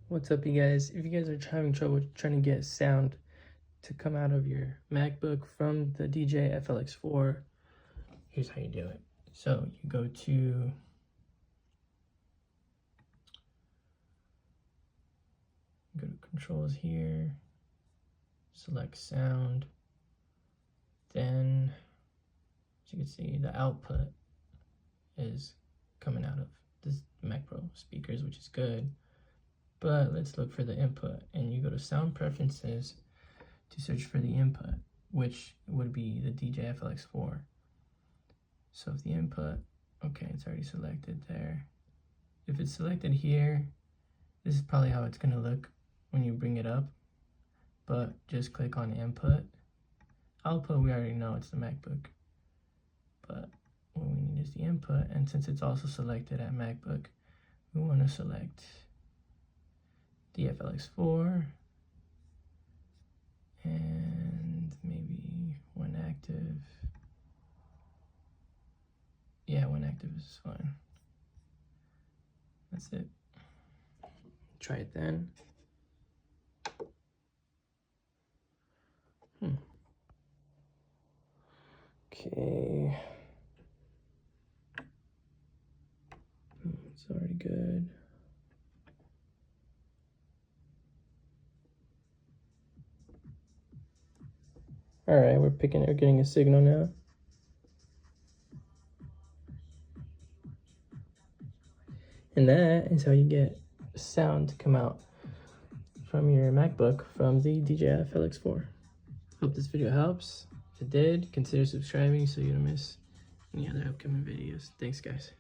What's up, you guys? If you guys are having trouble trying to get sound to come out of your MacBook from the DJ FLX4, here's how you do it. So you go to controls here, select sound, then as you can see the output is coming out of this Mac Pro speakers, which is good. But let's look for the input, and you go to sound preferences to search for the input, which would be the DJ FLX4. So if the input, okay, it's already selected there. If it's selected here, this is probably how it's gonna look when you bring it up, but just click on input. Output, we already know it's the MacBook, but what we need is the input, and since it's also selected at MacBook, we wanna select the FLX4 and maybe when active. Yeah, when active is fine. That's it. Try it then. Okay. It's already good. All right, we're getting a signal now. And that is how you get sound to come out from your MacBook from the DJI FLX4. Hope this video helps. If it did, consider subscribing so you don't miss any other upcoming videos. Thanks, guys.